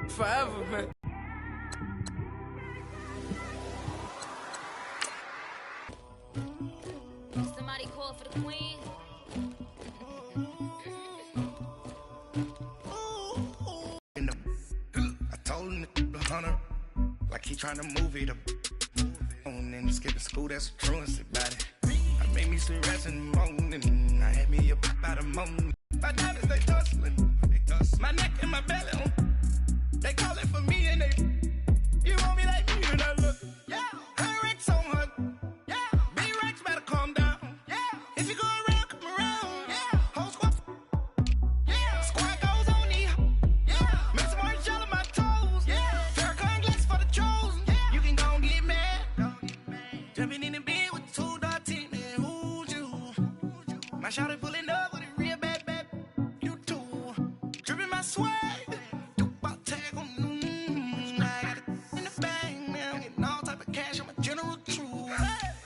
Forever, man. Somebody call for the queen. I told him the hunter, like he trying to move it up. And then skipping school, that's the truancy about it. I made me sleep rest in the morning. I had me a pop out of morning. My diamonds, they tussling. My neck and my belly on. They call it for me and they. You want me like me and I look. Yeah. Her Rex on her. Yeah. B-Rex better calm down. Yeah. If you go around, come around. Yeah. Whole squad. Yeah. Squad goes on me. Yeah. Make some orange gel on my toes. Yeah. Farrakhan glass for the chosen. Yeah. You can go and get mad. Jumping in the bed with 2 dark teeth. Man, who's you? My shawty pulling up with a real bad. You too. Dripping my swag. You about tag on. I got it in the bag, man. I'm getting all type of cash. I'm a general true.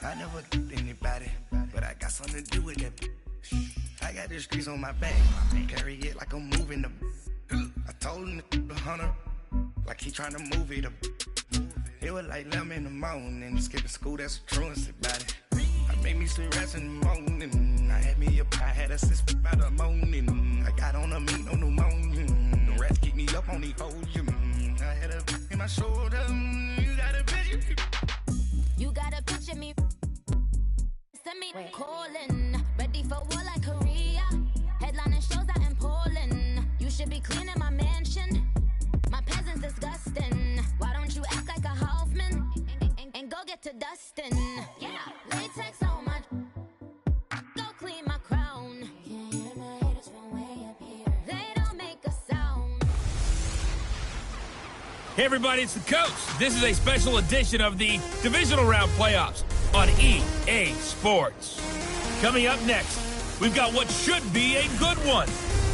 I never get anybody, but I got something to do with that. I got the streets on my back. Carry it like I'm moving them. I told him the hunter, like he trying to move it up. It was like 11 in the morning. Skipping school, that's the truancy about it. I made me sleep rest in the morning. I had a sip by the morning. I got on a meat on the morning. The rats keep me up on the podium. I had a in my shoulder. You got a picture. You got a picture me. Send me calling. Ready for war like Korea. Headlining shows out in Poland. You should be cleaning my mansion. My peasants disgusting. Why don't you act like a Hoffman and go get to dustin'? Yeah, latex on my. Go clean my crown. Can't hear my haters from way up here. They don't make a sound. Hey everybody, it's the Coach. This is a special edition of the Divisional Round Playoffs on EA Sports. Coming up next, we've got what should be a good one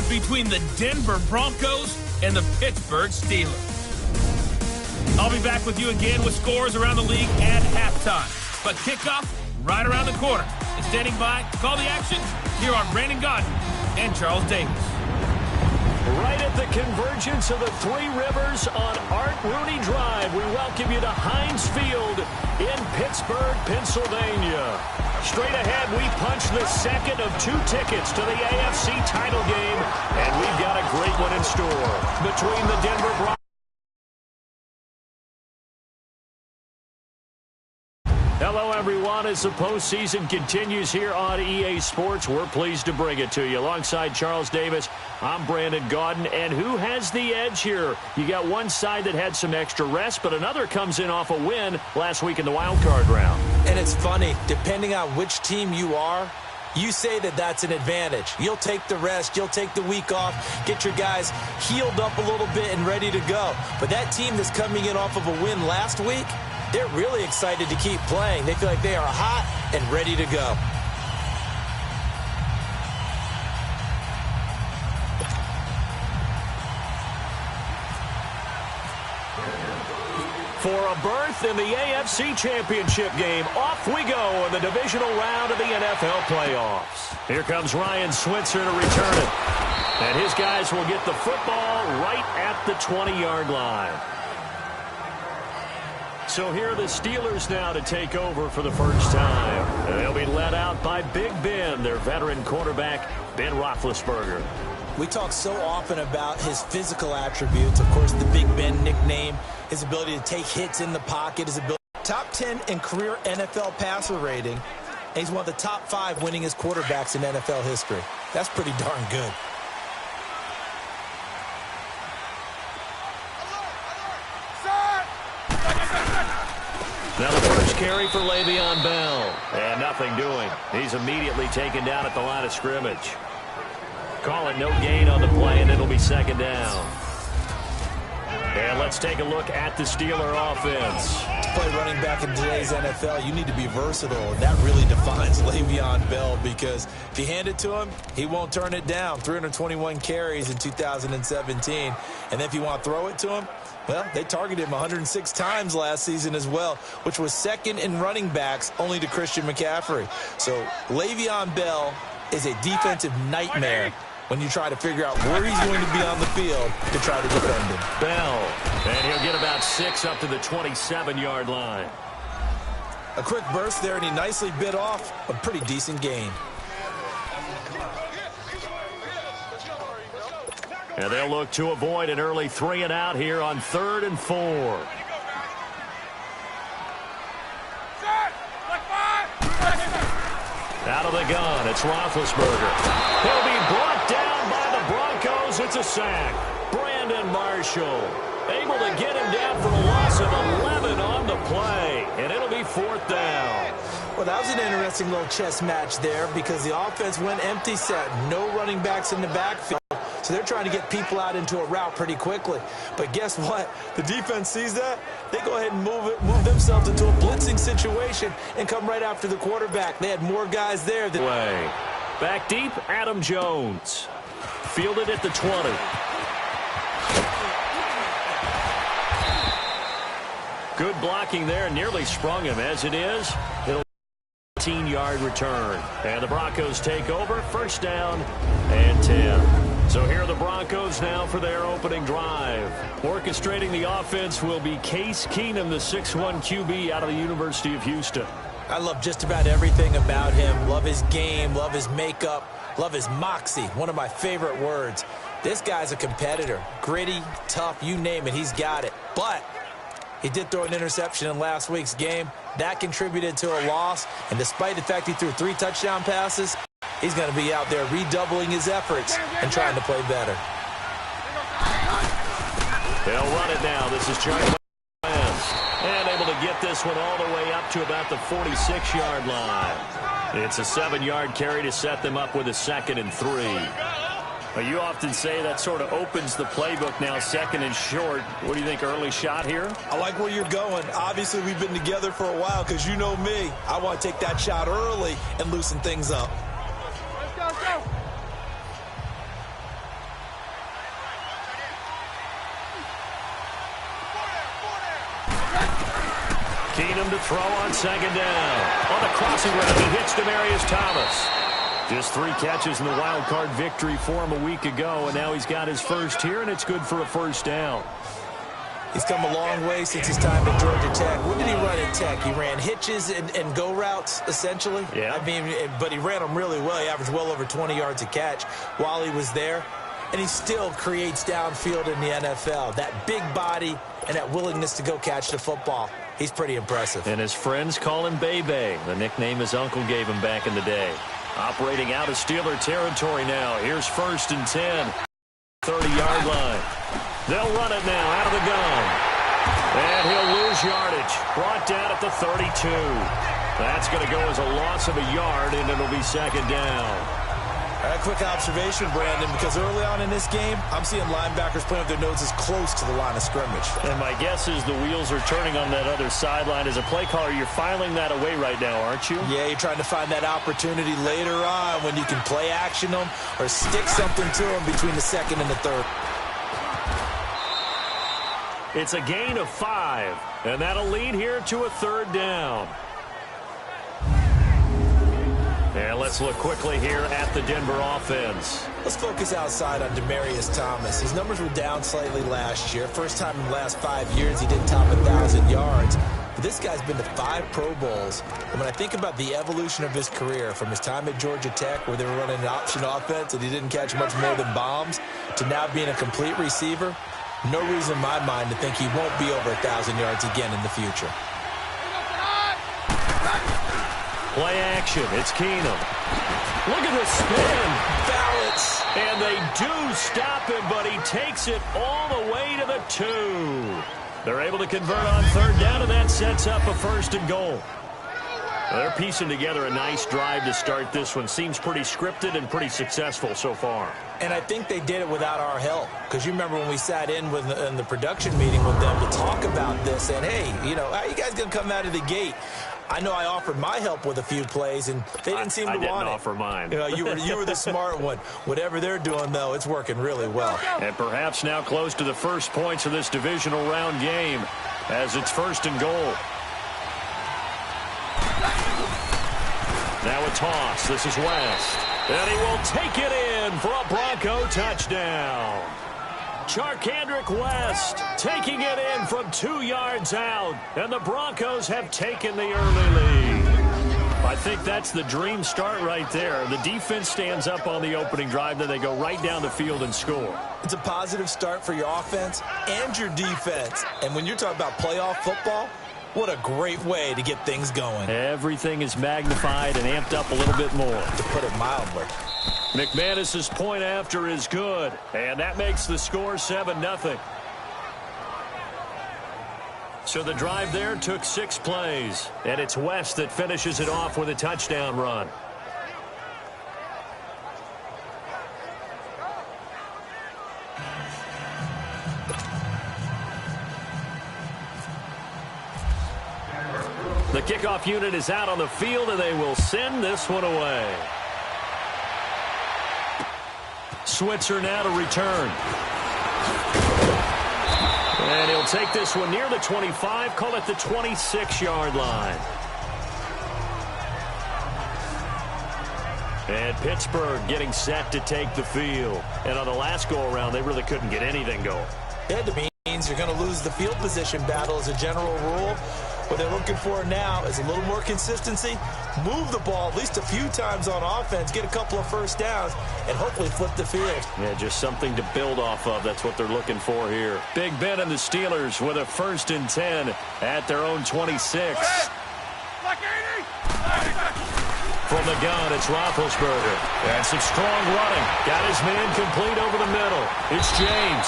between the Denver Broncos and the Pittsburgh Steelers. I'll be back with you again with scores around the league at halftime. But kickoff right around the corner. And standing by to call the action, here are Brandon Godden and Charles Davis. Right at the convergence of the Three Rivers on Art Rooney Drive, we welcome you to Heinz Field in Pittsburgh, Pennsylvania. Straight ahead, we punch the second of 2 tickets to the AFC title game, and we've got a great one in store between the Denver Broncos. Hello, everyone. As the postseason continues here on EA Sports, we're pleased to bring it to you. Alongside Charles Davis, I'm Brandon Gaudin. And who has the edge here? You got one side that had some extra rest, but another comes in off a win last week in the wild card round. And it's funny, depending on which team you are, you say that that's an advantage. You'll take the rest, you'll take the week off, get your guys healed up a little bit and ready to go. But that team that's coming in off of a win last week, they're really excited to keep playing. They feel like they are hot and ready to go. For a berth in the AFC Championship game, off we go in the divisional round of the NFL playoffs. Here comes Ryan Switzer to return it. And his guys will get the football right at the 20-yard line. So here are the Steelers now to take over for the first time. And they'll be led out by Big Ben, their veteran quarterback, Ben Roethlisberger. We talk so often about his physical attributes. Of course, the Big Ben nickname, his ability to take hits in the pocket, his ability. Top 10 in career NFL passer rating. And he's one of the top 5 winningest quarterbacks in NFL history. That's pretty darn good. Now the first carry for Le'Veon Bell. And nothing doing. He's immediately taken down at the line of scrimmage. Call it no gain on the play, and it'll be second down. And let's take a look at the Steeler offense. To play running back in today's NFL, you need to be versatile, and that really defines Le'Veon Bell, because if you hand it to him, he won't turn it down. 321 carries in 2017. And if you want to throw it to him, well, they targeted him 106 times last season as well, which was second in running backs only to Christian McCaffrey. So Le'Veon Bell is a defensive nightmare when you try to figure out where he's going to be on the field to try to defend him. Bell, and he'll get about 6 up to the 27-yard line. A quick burst there, and he nicely bit off a pretty decent gain. And they'll look to avoid an early 3-and-out here on 3rd and 4. Out of the gun, it's Roethlisberger. He'll be brought down by the Broncos. It's a sack. Brandon Marshall able to get him down for a loss of 11 on the play. And it'll be 4th down. Well, that was an interesting little chess match there because the offense went empty set. No running backs in the backfield. So they're trying to get people out into a route pretty quickly. But guess what? The defense sees that. They go ahead and move themselves into a blitzing situation and come right after the quarterback. They had more guys there. Back deep, Adam Jones. Fielded at the 20. Good blocking there. Nearly sprung him. As it is, it'll be a 18-yard return. And the Broncos take over. 1st down and 10. So here are the Broncos now for their opening drive. Orchestrating the offense will be Case Keenum, the 6'1 QB out of the University of Houston. I love just about everything about him. Love his game, love his makeup, love his moxie, one of my favorite words. This guy's a competitor. Gritty, tough, you name it, he's got it. But he did throw an interception in last week's game. That contributed to a loss. And despite the fact he threw 3 touchdown passes, he's going to be out there redoubling his efforts and trying to play better. They'll run it now. This is Johnny Wentz. And able to get this one all the way up to about the 46-yard line. It's a 7-yard carry to set them up with a 2nd and 3. Well, you often say that sort of opens the playbook now, 2nd and short. What do you think, early shot here? I like where you're going. Obviously, we've been together for a while because you know me. I want to take that shot early and loosen things up. Let's go. Keenum to throw on 2nd down. On the crossing route, he hits Demaryius Thomas. Just 3 catches in the wild card victory for him a week ago, and now he's got his first here, and it's good for a 1st down. He's come a long way since his time at Georgia Tech. What did he run at Tech? He ran hitches and go routes, essentially. Yeah. I mean, but he ran them really well. He averaged well over 20 yards a catch while he was there. And he still creates downfield in the NFL. That big body and that willingness to go catch the football. He's pretty impressive. And his friends call him Bebe, the nickname his uncle gave him back in the day. Operating out of Steeler territory now. Here's 1st and 10. 30-yard line. They'll run it now out of the gun. And he'll lose yardage. Brought down at the 32. That's going to go as a loss of a yard, and it'll be 2nd down. A quick observation, Brandon, because early on in this game, I'm seeing linebackers playing with their noses close to the line of scrimmage. And my guess is the wheels are turning on that other sideline. As a play caller, you're filing that away right now, aren't you? Yeah, you're trying to find that opportunity later on when you can play action them or stick something to them between the 2nd and the 3rd. It's a gain of 5, and that'll lead here to a 3rd down. And let's look quickly here at the Denver offense. Let's focus outside on Demaryius Thomas. His numbers were down slightly last year. First time in the last 5 years he didn't top 1,000 yards. But this guy's been to 5 Pro Bowls. And when I think about the evolution of his career, from his time at Georgia Tech where they were running an option offense and he didn't catch much more than bombs, to now being a complete receiver, no reason in my mind to think he won't be over 1,000 yards again in the future. Play action. It's Keenum. Look at the spin. Balance. And they do stop him, but he takes it all the way to the 2. They're able to convert on 3rd down, and that sets up a 1st and goal. Well, they're piecing together a nice drive to start this one. Seems pretty scripted and pretty successful so far. And I think they did it without our help. Because you remember when we sat in the production meeting with them to talk about this, and hey, you know, how are you guys going to come out of the gate? I know I offered my help with a few plays, and they didn't seem to want it. I didn't offer mine. You know, you were the smart one. Whatever they're doing, though, it's working really well. And perhaps now close to the first points of this divisional round game as it's 1st and goal. Now a toss. This is West. And he will take it in. in for a Bronco touchdown. Charkandrick West taking it in from 2 yards out, and the Broncos have taken the early lead. I think that's the dream start right there. The defense stands up on the opening drive, then they go right down the field and score. It's a positive start for your offense and your defense. And when you're talking about playoff football, what a great way to get things going. Everything is magnified and amped up a little bit more. To put it mildly. McManus's point after is good, and that makes the score 7-0. So the drive there took 6 plays, and it's West that finishes it off with a touchdown run. The kickoff unit is out on the field, and they will send this one away. Switzer now to return. And he'll take this one near the 25, call it the 26-yard line. And Pittsburgh getting set to take the field. And on the last go-around, they really couldn't get anything going. That means you're going to lose the field position battle as a general rule. What they're looking for now is a little more consistency, move the ball at least a few times on offense, get a couple of first downs, and hopefully flip the field. Yeah, just something to build off of. That's what they're looking for here. Big Ben and the Steelers with a 1st and 10 at their own 26. From the gun, it's Roethlisberger. And some strong running. Got his man complete over the middle. It's James.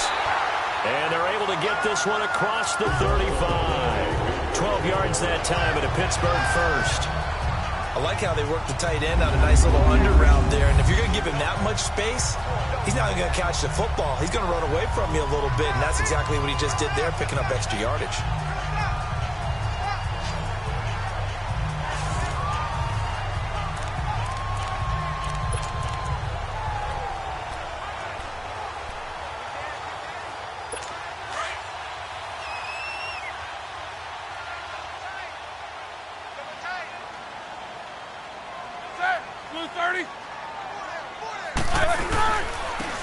And they're able to get this one across the 35. 12 yards that time at a Pittsburgh 1st. I like how they work the tight end on a nice little under route there. And if you're going to give him that much space, he's not going to catch the football. He's going to run away from you a little bit, and that's exactly what he just did there, picking up extra yardage.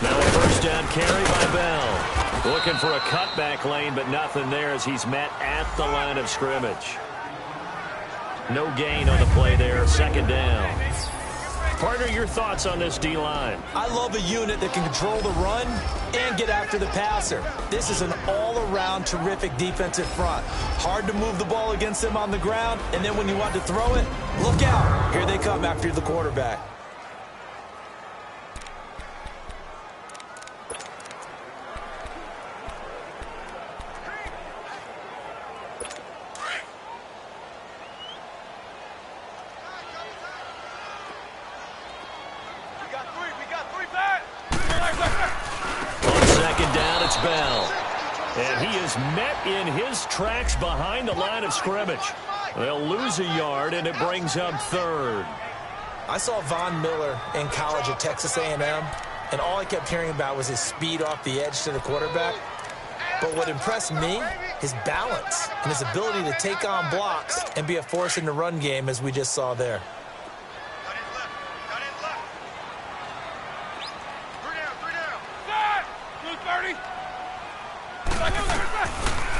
Now a 1st down carry by Bell. Looking for a cutback lane, but nothing there as he's met at the line of scrimmage. No gain on the play there. 2nd down. Partner, your thoughts on this D-line? I love a unit that can control the run and get after the passer. This is an all-around terrific defensive front. Hard to move the ball against them on the ground, and then when you want to throw it, look out. Here they come after the quarterback. And he is met in his tracks behind the line of scrimmage. They'll lose a yard, and it brings up 3rd. I saw Von Miller in college at Texas A&M, and all I kept hearing about was his speed off the edge to the quarterback. But what impressed me, his balance and his ability to take on blocks and be a force in the run game, as we just saw there.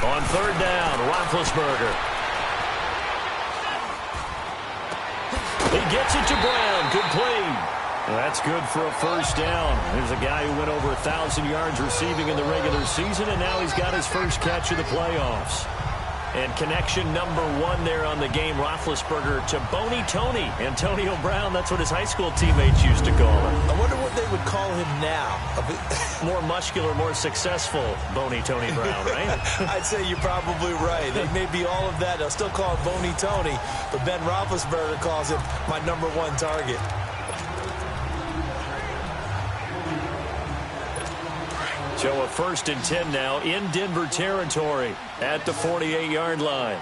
On 3rd down, Roethlisberger. He gets it to Brown, complete. That's good for a 1st down. There's a guy who went over 1,000 yards receiving in the regular season, and now he's got his first catch of the playoffs. And connection number 1 there on the game, Roethlisberger to Boney Tony. Antonio Brown, that's what his high school teammates used to call him. I wonder what they would call him now. More muscular, more successful Boney Tony Brown, right? I'd say you're probably right. It may be all of that. They'll still call him Boney Tony, but Ben Roethlisberger calls him my number 1 target. So a 1st and 10 now in Denver territory at the 48-yard line.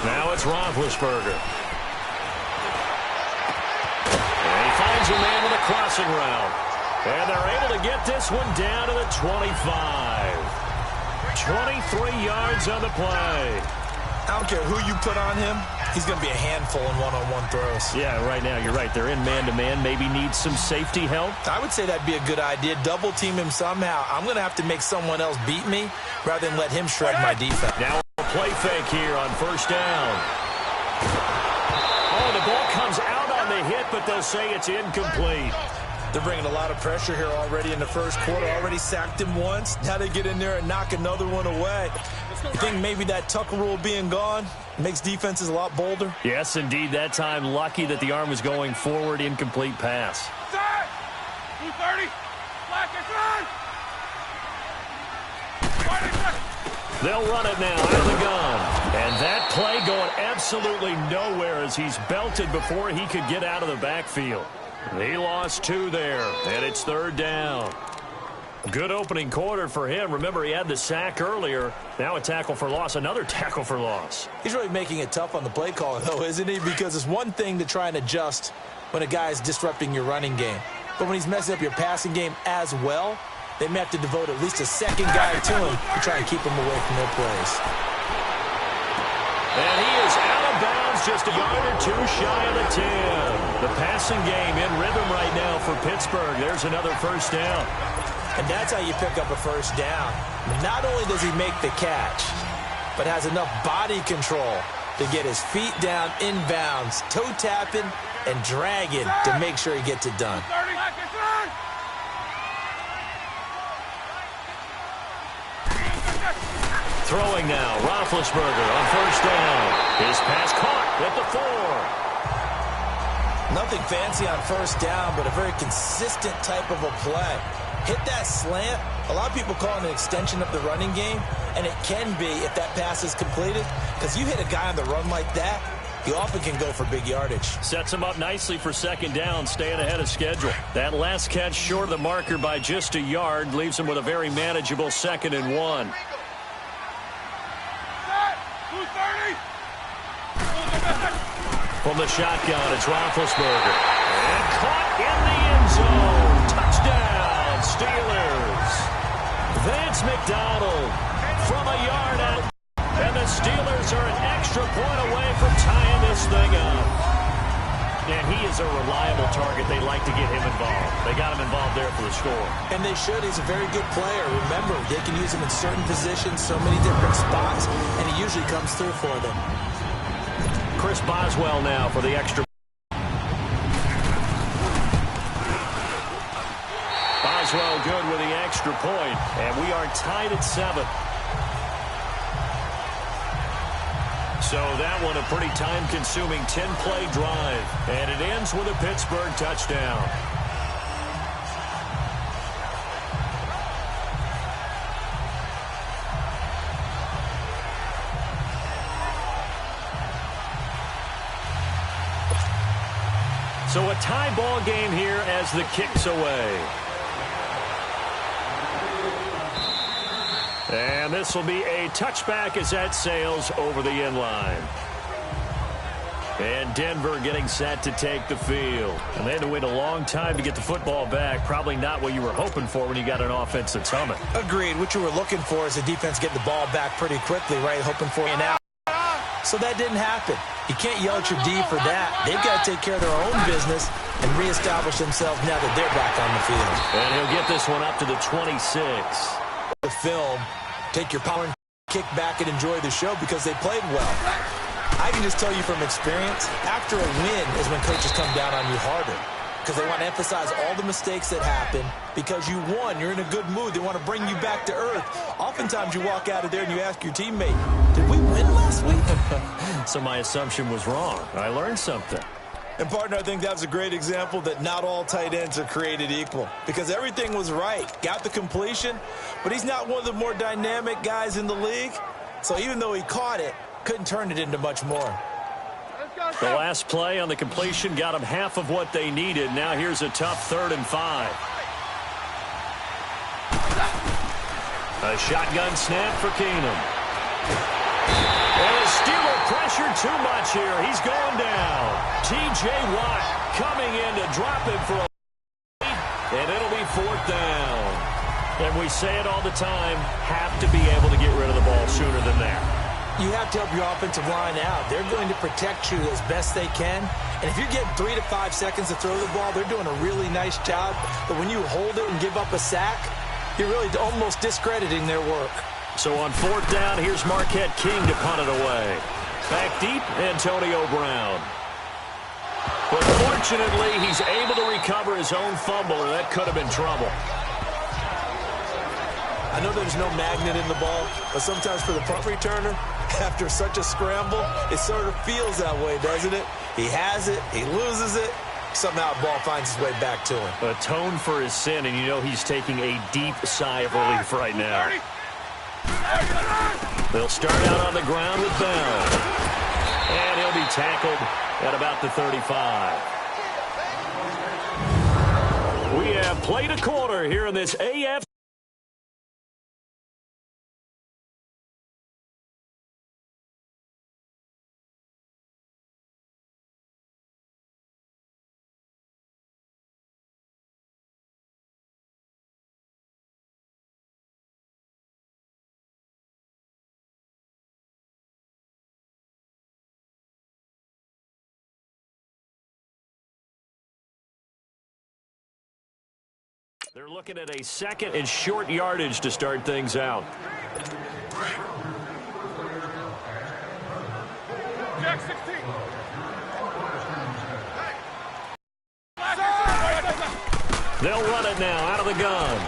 Now it's Roethlisberger. And he finds a man with a crossing route. And they're able to get this one down to the 25. 23 yards on the play. I don't care who you put on him, he's going to be a handful in one-on-one throws. Yeah, right now, you're right. They're in man-to-man. Maybe needs some safety help. I would say that'd be a good idea. Double team him somehow. I'm going to have to make someone else beat me rather than let him shred my defense. Now a play fake here on first down. Oh, the ball comes out on the hit, but they'll say it's incomplete. They're bringing a lot of pressure here already in the first quarter. Already sacked him once. Now they get in there and knock another one away. You think maybe that Tucker rule being gone makes defenses a lot bolder? Yes, indeed. That time, lucky that the arm was going forward. Incomplete pass. 230. Black is on. They'll run it now out of the gun. And that play going absolutely nowhere as he's belted before he could get out of the backfield. He lost 2 there, and it's third down. Good opening quarter for him. Remember, he had the sack earlier. Now a tackle for loss, another tackle for loss. He's really making it tough on the play calling, though, isn't he? Because it's one thing to try and adjust when a guy is disrupting your running game. But when he's messing up your passing game as well, they may have to devote at least a second guy to him to try and keep him away from their plays. And he is out of bounds, just a yard or 2 shy of the 10. The passing game in rhythm right now for Pittsburgh. There's another first down. And that's how you pick up a first down. Not only does he make the catch, but has enough body control to get his feet down inbounds, toe tapping and dragging to make sure he gets it done. Throwing now, Roethlisberger on first down. His pass caught at the 4. Nothing fancy on first down, but a very consistent type of a play. Hit that slant. A lot of people call it an extension of the running game, and it can be if that pass is completed, because you hit a guy on the run like that, you often can go for big yardage. Sets him up nicely for second down, staying ahead of schedule. That last catch short of the marker by just a yard leaves him with a very manageable 2nd and 1. From the shotgun, it's Roethlisberger. And caught in the end zone. Touchdown, Steelers. Vance McDonald from a yard out. And the Steelers are an extra point away from tying this thing up. And he is a reliable target. They like to get him involved. They got him involved there for the score. And they should. He's a very good player. Remember, they can use him in certain positions, so many different spots, and he usually comes through for them. Chris Boswell now for the extra. Boswell good with the extra point, and we are tied at 7. So that one a pretty time-consuming 10-play drive, and it ends with a Pittsburgh touchdown. So a tie ball game here as the kick's away. And this will be a touchback as that sails over the end line. And Denver getting set to take the field. And they had to wait a long time to get the football back. Probably not what you were hoping for when you got an offense that's humming. Agreed. What you were looking for is the defense getting the ball back pretty quickly, right? Hoping for an out. So that didn't happen. You can't yell at your D for that. They've got to take care of their own business and reestablish themselves now that they're back on the field. And he'll get this one up to the 26. The film, take your power and kick back and enjoy the show because they played well. I can just tell you from experience, after a win is when coaches come down on you harder because they want to emphasize all the mistakes that happen. Because you won, you're in a good mood. They want to bring you back to earth. Oftentimes you walk out of there and you ask your teammate, did we win last week? So my assumption was wrong. I learned something. And, partner, I think that was a great example that not all tight ends are created equal because everything was right. Got the completion, but he's not one of the more dynamic guys in the league. So even though he caught it, couldn't turn it into much more. The last play on the completion got them half of what they needed. Now here's a tough 3rd and 5. A shotgun snap for Keenum. And the Steeler pressured too much here. He's going down. T.J. Watt coming in to drop him for a lead, and it'll be 4th down. And we say it all the time, have to be able to get rid of the ball sooner than that. you have to help your offensive line out. They're going to protect you as best they can. And if you're getting 3 to 5 seconds to throw the ball, they're doing a really nice job. But when you hold it and give up a sack, you're really almost discrediting their work. So on 4th down, here's Marquette King to punt it away. Back deep, Antonio Brown. But fortunately, he's able to recover his own fumble, and that could have been trouble. I know there's no magnet in the ball, but sometimes for the punt returner, after such a scramble, it sort of feels that way, doesn't it? He has it, he loses it, somehow the ball finds its way back to him. Atone for his sin, and you know he's taking a deep sigh of relief right now. They'll start out on the ground with Bell. And he'll be tackled at about the 35. We have played a quarter here in this AF. They're looking at a 2nd and short yardage to start things out. Jack 16. They'll run it now out of the gun.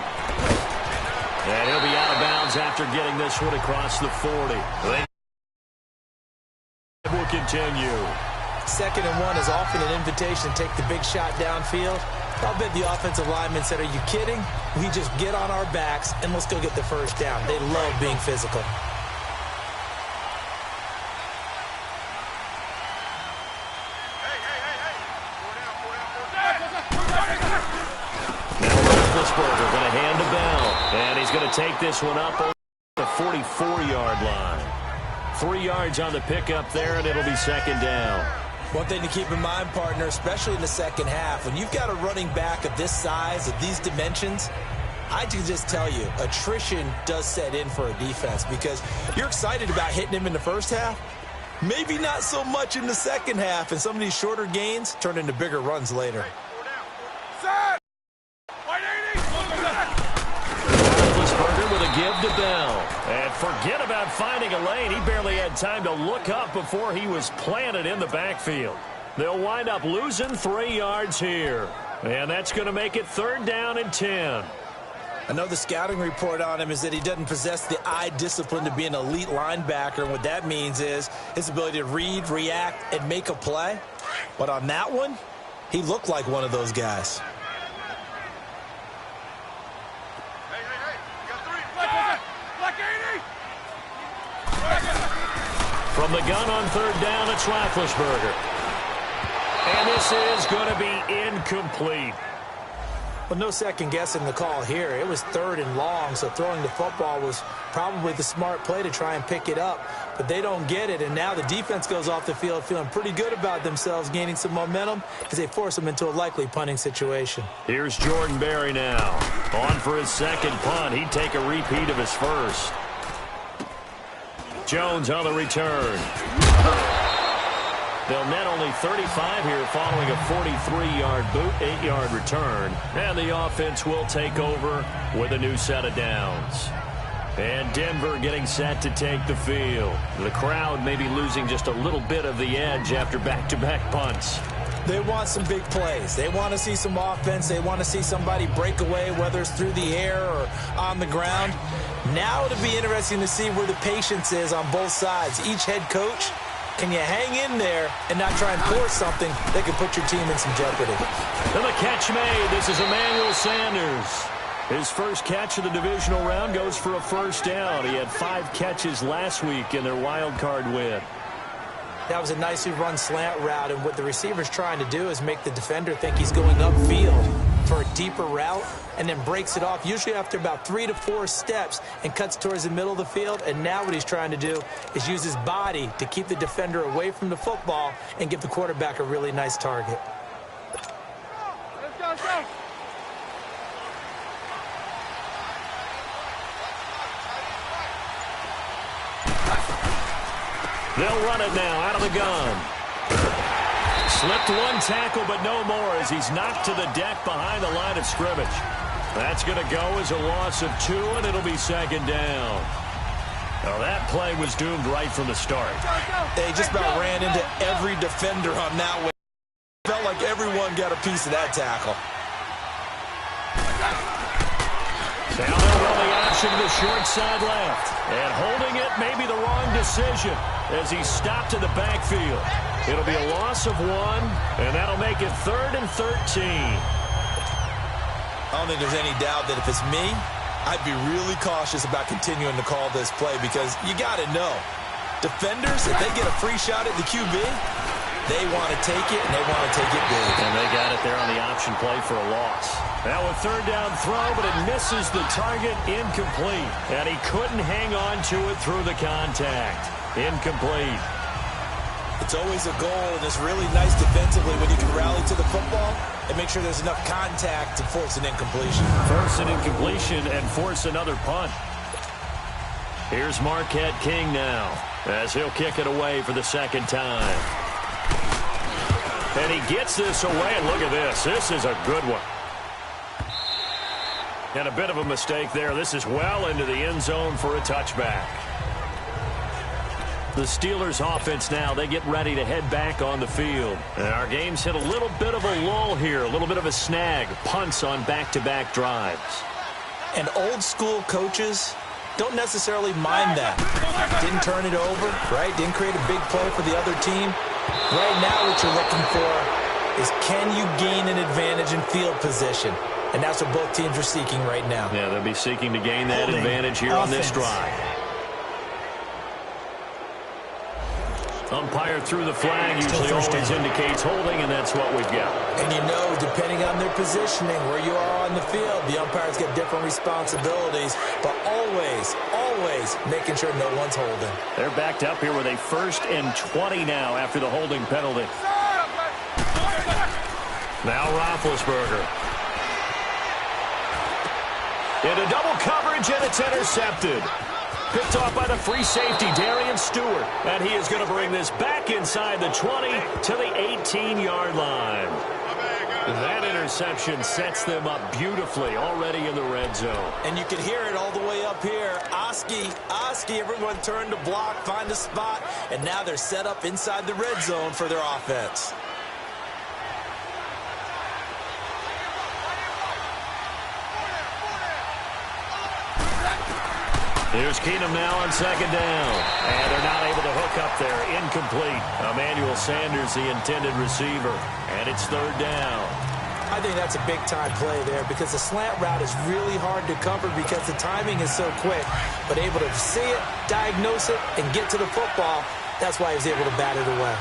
And he'll be out of bounds after getting this one across the 40. They will continue. 2nd and 1 is often an invitation to take the big shot downfield. I'll bet the offensive lineman said, are you kidding? We just get on our backs and let's go get the first down. They love being physical. Now Roethlisberger going to hand to Bell. And he's going to take this one up over the 44-yard line. 3 yards on the pickup there, and it'll be 2nd down. One thing to keep in mind, partner, especially in the second half, when you've got a running back of this size, of these dimensions, I can just tell you, attrition does set in for a defense because you're excited about hitting him in the first half. Maybe not so much in the second half, and some of these shorter gains turn into bigger runs later. Roethlisberger with a give to Bell. And forget about finding a lane. He barely had time to look up before he was planted in the backfield. They'll wind up losing 3 yards here. And that's going to make it 3rd down and 10. I know the scouting report on him is that he doesn't possess the eye discipline to be an elite linebacker. And what that means is his ability to read, react, and make a play. But on that one, he looked like one of those guys. From the gun on 3rd down, it's Roethlisberger. And this is going to be incomplete. Well, no second guessing the call here. It was 3rd and long, so throwing the football was probably the smart play to try and pick it up. But they don't get it, and now the defense goes off the field feeling pretty good about themselves, gaining some momentum as they force them into a likely punting situation. Here's Jordan Berry now. On for his 2nd punt. He'd take a repeat of his first. Jones on the return. They'll net only 35 here following a 43-yard boot, 8-yard return. And the offense will take over with a new set of downs. And Denver getting set to take the field. The crowd may be losing just a little bit of the edge after back-to-back punts. They want some big plays. They want to see some offense. They want to see somebody break away, whether it's through the air or on the ground. Now it'll be interesting to see where the patience is on both sides. Each head coach, can you hang in there and not try and force something that could put your team in some jeopardy? And the catch made. This is Emmanuel Sanders. His first catch of the divisional round goes for a 1st down. He had 5 catches last week in their wild card win. That was a nicely run slant route, and what the receiver's trying to do is make the defender think he's going upfield for a deeper route and then breaks it off, usually after about 3 to 4 steps, and cuts towards the middle of the field. And now what he's trying to do is use his body to keep the defender away from the football and give the quarterback a really nice target. Let's go, let's go. They'll run it now out of the gun. Slipped one tackle, but no more as he's knocked to the deck behind the line of scrimmage. That's going to go as a loss of 2, and it'll be second down. Well, that play was doomed right from the start. They just about ran into every defender on that one. Felt like everyone got a piece of that tackle. Now they'll run the option to the short side left. And holding it may be the wrong decision as he stopped in the backfield. It'll be a loss of 1, and that'll make it 3rd and 13. I don't think there's any doubt that if it's me, I'd be really cautious about continuing to call this play because you got to know, defenders, if they get a free shot at the QB, they want to take it, and they want to take it big. And they got it there on the option play for a loss. Now a third down throw, but it misses the target, incomplete. And he couldn't hang on to it through the contact. Incomplete. It's always a goal, and it's really nice defensively when you can rally to the football and make sure there's enough contact to force an incompletion. First an incompletion and force another punt. Here's Marquette King now as he'll kick it away for the second time. And he gets this away, and look at this. This is a good one. And a bit of a mistake there. This is well into the end zone for a touchback. The Steelers offense now, they get ready to head back on the field. And our game's hit a little bit of a lull here, a little bit of a snag. Punts on back-to-back drives. And old school coaches don't necessarily mind that. Didn't turn it over, right? Didn't create a big play for the other team. Right now what you're looking for is can you gain an advantage in field position? And that's what both teams are seeking right now. Yeah, they'll be seeking to gain that advantage here on this drive. Umpire through the flag usually always indicates holding, and that's what we've got. And you know, depending on their positioning, where you are on the field, the umpires get different responsibilities, but always, always making sure no one's holding. They're backed up here with a 1st and 20 now after the holding penalty. Now Roethlisberger. Into double coverage, and it's intercepted. Picked off by the free safety, Darian Stewart. And he is going to bring this back inside the 20 to the 18-yard line. That interception sets them up beautifully already in the red zone. And you can hear it all the way up here. Oski, everyone turned to block, find a spot, and now they're set up inside the red zone for their offense. Here's Keenum now on second down. And they're not able to hook up there. Incomplete. Emmanuel Sanders, the intended receiver. And it's 3rd down. I think that's a big-time play there because the slant route is really hard to cover because the timing is so quick. But able to see it, diagnose it, and get to the football, that's why he was able to bat it away.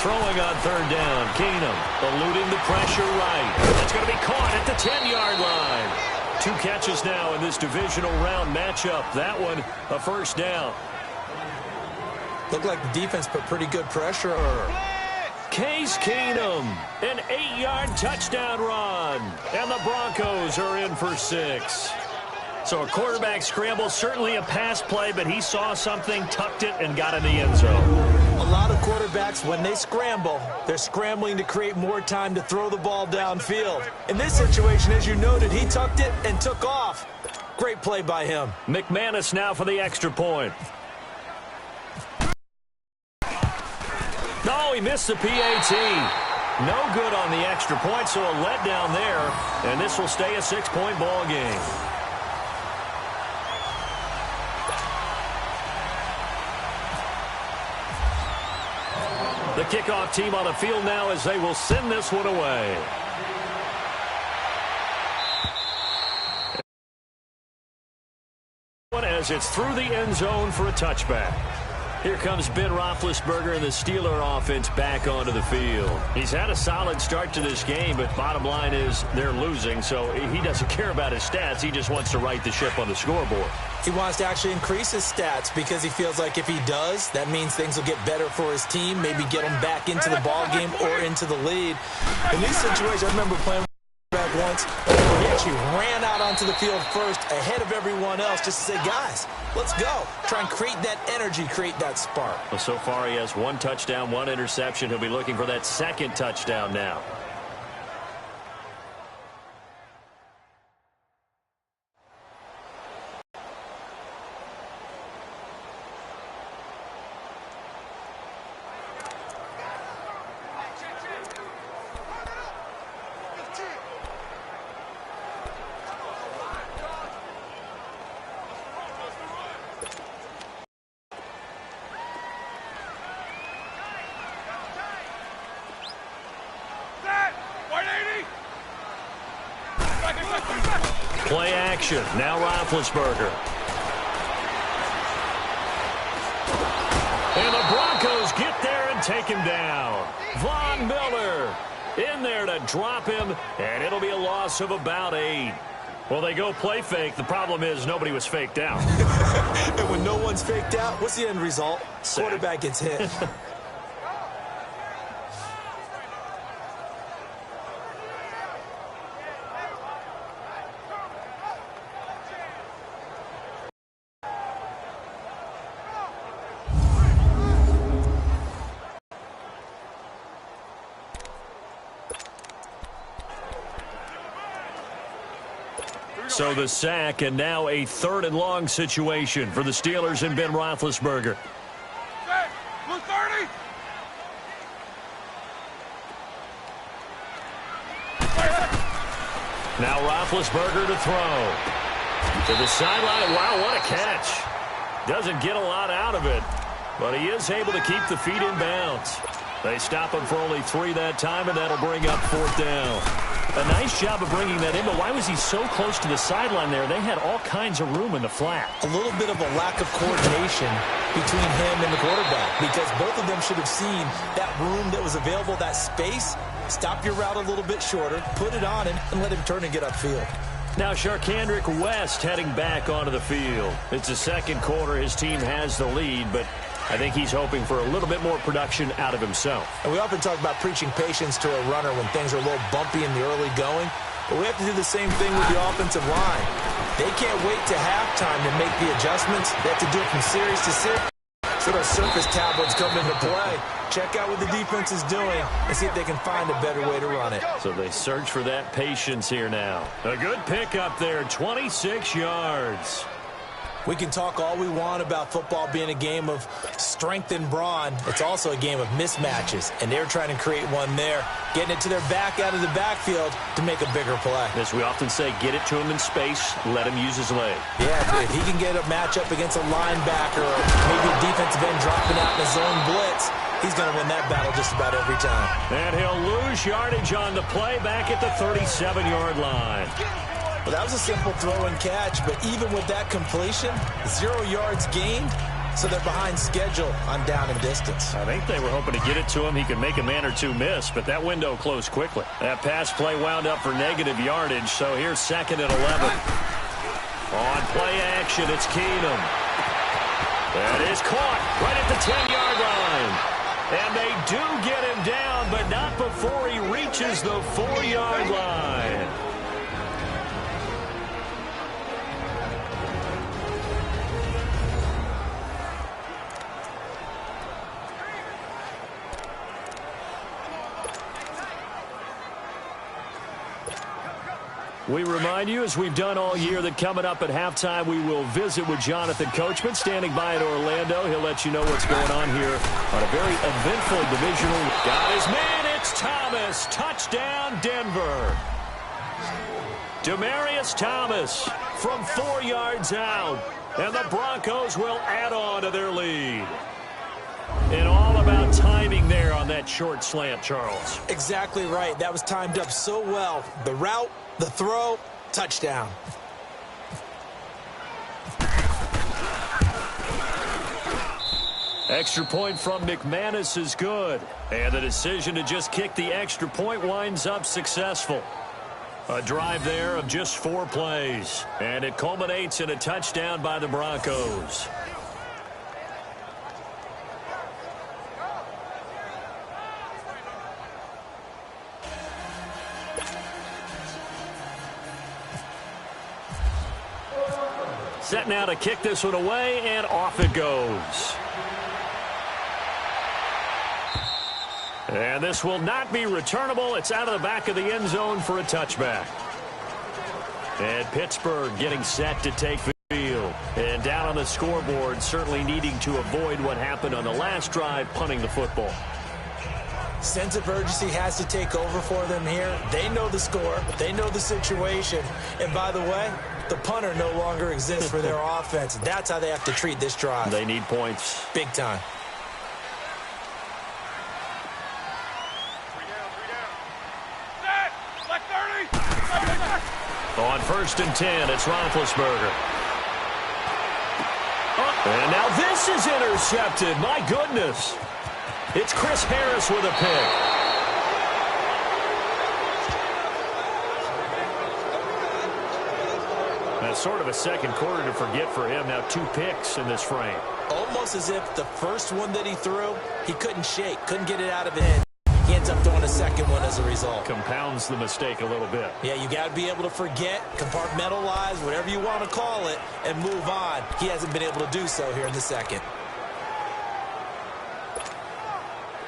Throwing on 3rd down, Keenum eluding the pressure right. That's going to be caught at the 10-yard line. 2 catches now in this divisional round matchup. That one, a 1st down. Looked like the defense put pretty good pressure on her. Case Keenum, an 8-yard touchdown run. And the Broncos are in for 6. So a quarterback scramble, certainly a pass play, but he saw something, tucked it, and got in the end zone. A lot of quarterbacks, when they scramble, they're scrambling to create more time to throw the ball downfield. In this situation, as you noted, he tucked it and took off. Great play by him. McManus now for the extra point. No, he missed the PAT. No good on the extra point, so a letdown there, and this will stay a 6-point ball game. The kickoff team on the field now as they will send this one away. As it's through the end zone for a touchback. Here comes Ben Roethlisberger and the Steeler offense back onto the field. He's had a solid start to this game, but bottom line is they're losing, so he doesn't care about his stats. He just wants to right the ship on the scoreboard. He wants to actually increase his stats because he feels like if he does, that means things will get better for his team, maybe get them back into the ball game or into the lead. In these situations, I remember playing once, where he actually ran out onto the field first ahead of everyone else just to say, guys, let's go. Try and create that energy, create that spark. Well, so far he has 1 touchdown, 1 interception. He'll be looking for that 2nd touchdown now. Play action. Now Roethlisberger. And the Broncos get there and take him down. Von Miller in there to drop him, and it'll be a loss of about 8. Well, they go play fake. The problem is nobody was faked out. And when no one's faked out, what's the end result? Sack. Quarterback gets hit. So the sack, and now a 3rd and long situation for the Steelers and Ben Roethlisberger. Blue 30. Now Roethlisberger to throw. To the sideline. Wow, what a catch. Doesn't get a lot out of it, but he is able to keep the feet in bounds. They stop him for only 3 that time, and that'll bring up 4th down. A nice job of bringing that in, but why was he so close to the sideline there? They had all kinds of room in the flat. A little bit of a lack of coordination between him and the quarterback, because both of them should have seen that room that was available, that space. Stop your route a little bit shorter, put it on him, and let him turn and get upfield. Now Sharkandrick West heading back onto the field. It's the 2nd quarter. His team has the lead, but I think he's hoping for a little bit more production out of himself. And we often talk about preaching patience to a runner when things are a little bumpy in the early going, but we have to do the same thing with the offensive line. They can't wait to halftime to make the adjustments. They have to do it from series to series. So those surface tablets come into play. Check out what the defense is doing and see if they can find a better way to run it. So they search for that patience here now. A good pickup there, 26 yards. We can talk all we want about football being a game of strength and brawn. It's also a game of mismatches, and they're trying to create one there, getting it to their back out of the backfield to make a bigger play. As we often say, get it to him in space, let him use his leg. Yeah, if he can get a matchup against a linebacker or maybe a defensive end dropping out in a zone blitz, he's going to win that battle just about every time. And he'll lose yardage on the play back at the 37-yard line. Well, that was a simple throw and catch, but even with that completion, 0 yards gained, so they're behind schedule on down and distance. I think they were hoping to get it to him. He could make a man or two miss, but that window closed quickly. That pass play wound up for negative yardage, so here's 2nd and 11. On play action, it's Keenum. That is caught right at the 10-yard line. And they do get him down, but not before he reaches the 4-yard line. We remind you, as we've done all year, that coming up at halftime, we will visit with Jonathan Coachman, standing by in Orlando. He'll let you know what's going on here on a very eventful divisional. Got his man, it's Thomas. Touchdown, Denver. Demaryius Thomas from 4 yards out, and the Broncos will add on to their lead. And all about timing there on that short slant, Charles. Exactly right. That was timed up so well. The route, the throw, touchdown. Extra point from McManus is good. And the decision to just kick the extra point winds up successful. A drive there of just 4 plays. And it culminates in a touchdown by the Broncos. Set now to kick this one away, and off it goes. And this will not be returnable. It's out of the back of the end zone for a touchback. And Pittsburgh getting set to take the field. And down on the scoreboard, certainly needing to avoid what happened on the last drive, punting the football. Sense of urgency has to take over for them here. They know the score. They know the situation. And by the way, the punter no longer exists for their offense. That's how they have to treat this drive. They need points. Big time. On 1st and 10, it's Roethlisberger. And now this is intercepted. My goodness. It's Chris Harris with a pick. That's sort of a second quarter to forget for him. Now 2 picks in this frame. Almost as if the first one that he threw, he couldn't shake, couldn't get it out of his head. He ends up throwing a second one as a result. Compounds the mistake a little bit. Yeah, you got to be able to forget, compartmentalize, whatever you want to call it, and move on. He hasn't been able to do so here in the second.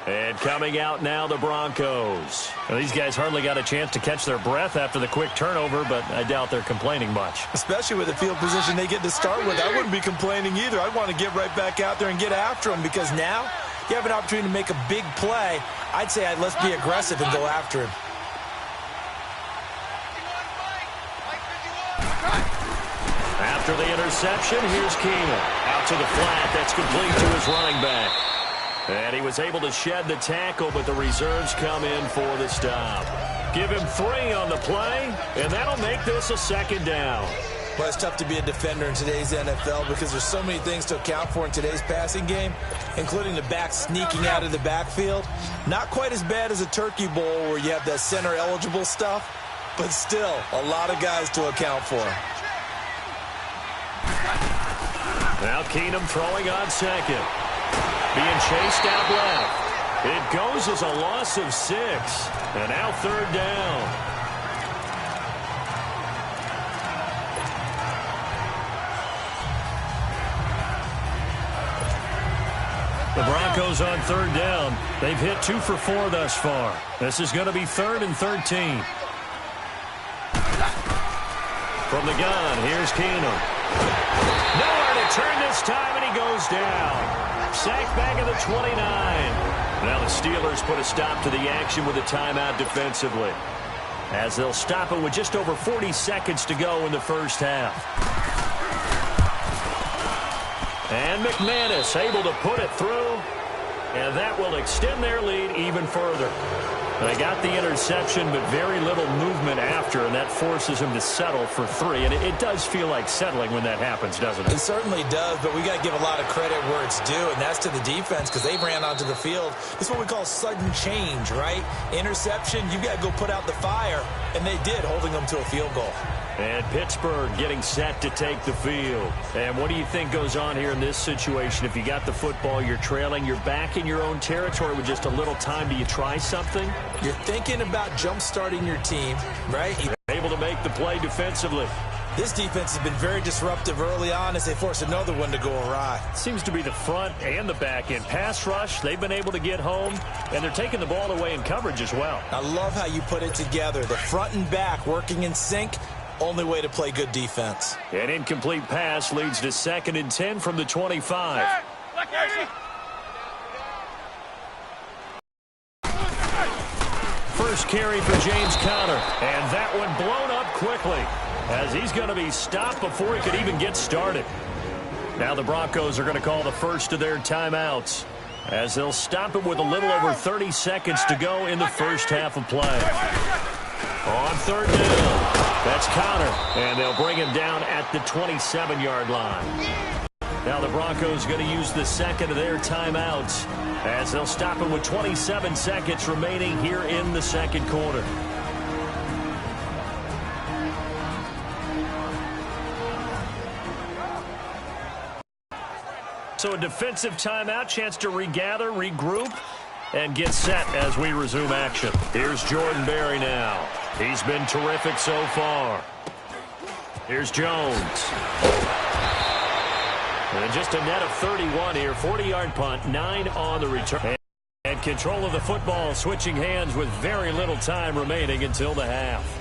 And coming out now, the Broncos. Well, these guys hardly got a chance to catch their breath after the quick turnover, but I doubt they're complaining much. Especially with the field position they get to start with. I wouldn't be complaining either. I'd want to get right back out there and get after them, because now you have an opportunity to make a big play. I'd say let's be aggressive and go after him. After the interception, here's Keenan. Out to the flat. That's complete to his running back. And he was able to shed the tackle, but the reserves come in for the stop. Give him 3 on the play, and that'll make this a 2nd down. Well, it's tough to be a defender in today's NFL because there's so many things to account for in today's passing game, including the back sneaking out of the backfield. Not quite as bad as a turkey bowl where you have that center-eligible stuff, but still a lot of guys to account for. Now Keenum throwing on 2nd. Being chased out left. It goes as a loss of 6. And now 3rd down. The Broncos on 3rd down. They've hit 2 for 4 thus far. This is going to be 3rd and 13. From the gun, here's Keenum. Nowhere to turn this time, and he goes down. Sacked back at the 29. Now the Steelers put a stop to the action with a timeout defensively, as they'll stop it with just over 40 seconds to go in the first half. And McManus able to put it through, and that will extend their lead even further. They got the interception, but very little movement after, and that forces him to settle for 3. And it does feel like settling when that happens, doesn't it? It certainly does, but we got to give a lot of credit where it's due, and that's to the defense, because they ran onto the field. This is what we call sudden change, right? Interception, you got to go put out the fire, and they did, holding them to a field goal. And Pittsburgh getting set to take the field. And what do you think goes on here in this situation? If you got the football, you're trailing, you're back in your own territory with just a little time. Do you try something? You're thinking about jump-starting your team, right? Able to make the play defensively. This defense has been very disruptive early on as they force another one to go awry. Seems to be the front and the back end. Pass rush, they've been able to get home, and they're taking the ball away in coverage as well. I love how you put it together. The front and back working in sync. Only way to play good defense. An incomplete pass leads to 2nd and 10 from the 25. First carry for James Conner, and that one blown up quickly as he's going to be stopped before he could even get started. Now the Broncos are going to call the first of their timeouts as they'll stop it with a little over 30 seconds to go in the first half of play. On 3rd down, that's Conner, and they'll bring him down at the 27-yard line. Now the Broncos going to use the second of their timeouts as they'll stop it with 27 seconds remaining here in the second quarter. So a defensive timeout, chance to regather, regroup, and get set as we resume action. Here's Jordan Berry now. He's been terrific so far. Here's Jones. And just a net of 31 here. 40-yard punt, 9 on the return. And control of the football switching hands with very little time remaining until the half.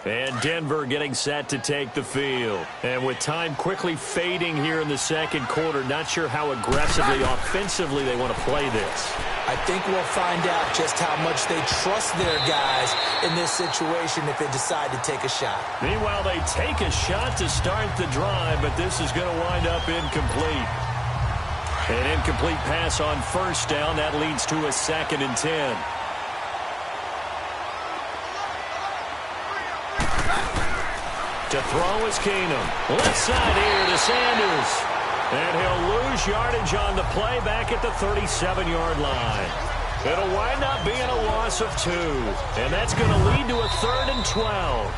And Denver getting set to take the field. And with time quickly fading here in the second quarter, not sure how aggressively, offensively they want to play this. I think we'll find out just how much they trust their guys in this situation if they decide to take a shot. Meanwhile, they take a shot to start the drive, but this is going to wind up incomplete. An incomplete pass on first down. That leads to a 2nd and 10. To throw is Keenum. Left side here to Sanders. And he'll lose yardage on the play back at the 37-yard line. It'll wind up being a loss of 2. And that's going to lead to a 3rd and 12.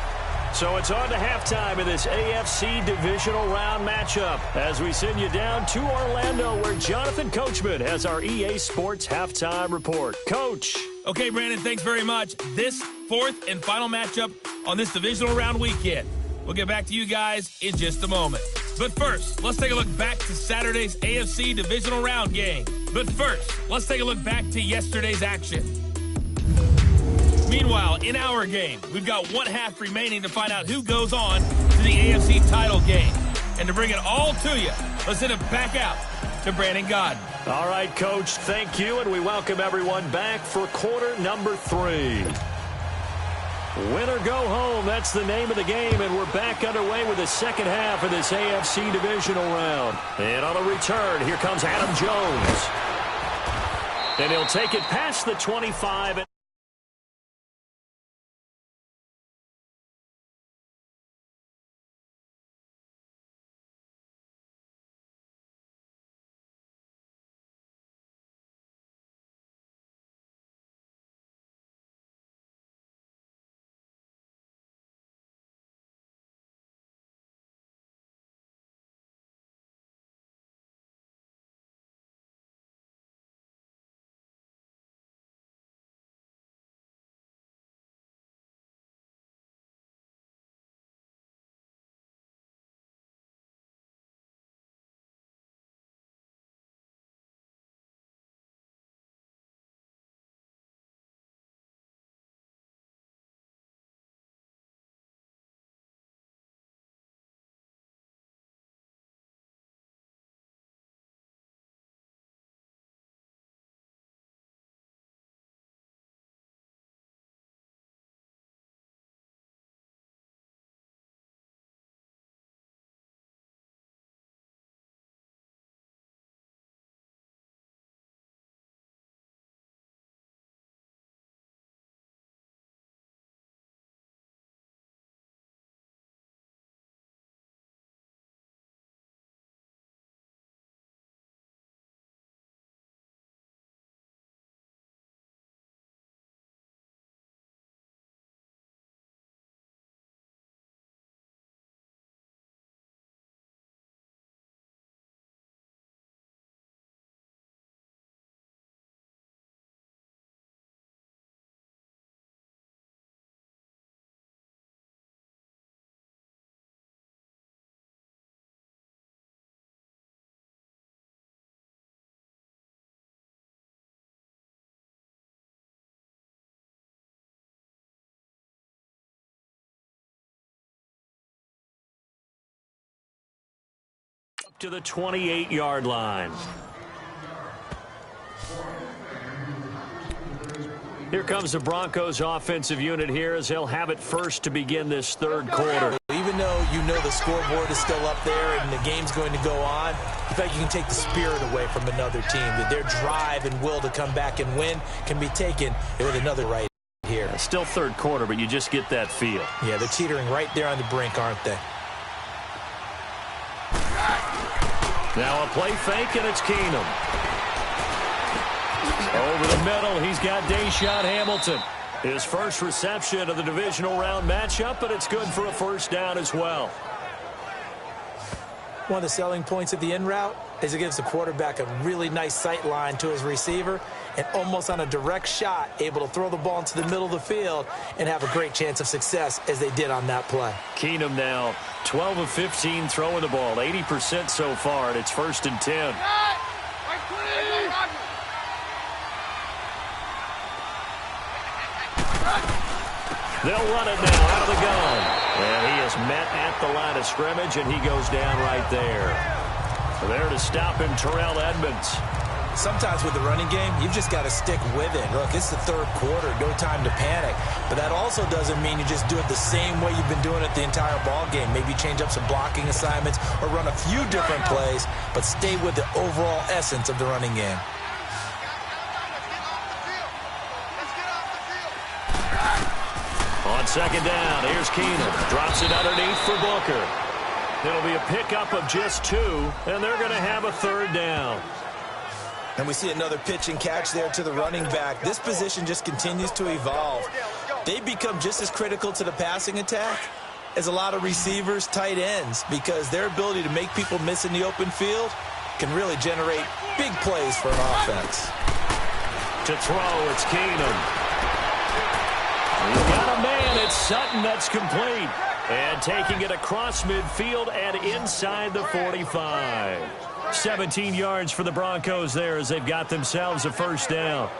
So it's on to halftime in this AFC divisional round matchup as we send you down to Orlando where Jonathan Coachman has our EA Sports halftime report. Coach. Okay, Brandon, thanks very much. This 4th and final matchup on this divisional round weekend. We'll get back to you guys in just a moment. But first, let's take a look back to Saturday's AFC divisional round game. But first, let's take a look back to yesterday's action. Meanwhile, in our game, we've got 1 half remaining to find out who goes on to the AFC title game. And to bring it all to you, let's send it back out to Brandon Godden. All right, Coach, thank you, and we welcome everyone back for quarter number 3. Win or go home, that's the name of the game, and we're back underway with the second half of this AFC divisional round. And on the return, here comes Adam Jones. And he'll take it past the 25. To the 28-yard line. Here comes the Broncos offensive unit here as they'll have it first to begin this third quarter. Even though you know the scoreboard is still up there and the game's going to go on, I feel like you can take the spirit away from another team. That their drive and will to come back and win can be taken with another right here. It's still third quarter, but you just get that feel. Yeah, they're teetering right there on the brink, aren't they? Now a play fake, and it's Keenum. Over the middle, he's got Deshaun Hamilton. His first reception of the divisional round matchup, but it's good for a first down as well. One of the selling points of the in route is it gives the quarterback a really nice sight line to his receiver and almost on a direct shot able to throw the ball into the middle of the field and have a great chance of success as they did on that play. Keenum now 12 of 15 throwing the ball, 80% so far, and it's 1st and 10. They'll run it now out of the gun. And he is met at the line of scrimmage, and he goes down right there. There to stop him, Terrell Edmonds. Sometimes with the running game, you've just got to stick with it. Look, it's the third quarter, no time to panic. But that also doesn't mean you just do it the same way you've been doing it the entire ball game. Maybe change up some blocking assignments or run a few different plays, but stay with the overall essence of the running game. On 2nd down, here's Keenum. Drops it underneath for Booker. It'll be a pickup of just 2, and they're going to have a 3rd down. And we see another pitch and catch there to the running back. This position just continues to evolve. They become just as critical to the passing attack as a lot of receivers, tight ends, because their ability to make people miss in the open field can really generate big plays for an offense. To throw, it's Keenum. He's got a man. It's Sutton that's complete. And taking it across midfield and inside the 45. 17 yards for the Broncos there as they've got themselves a 1st down.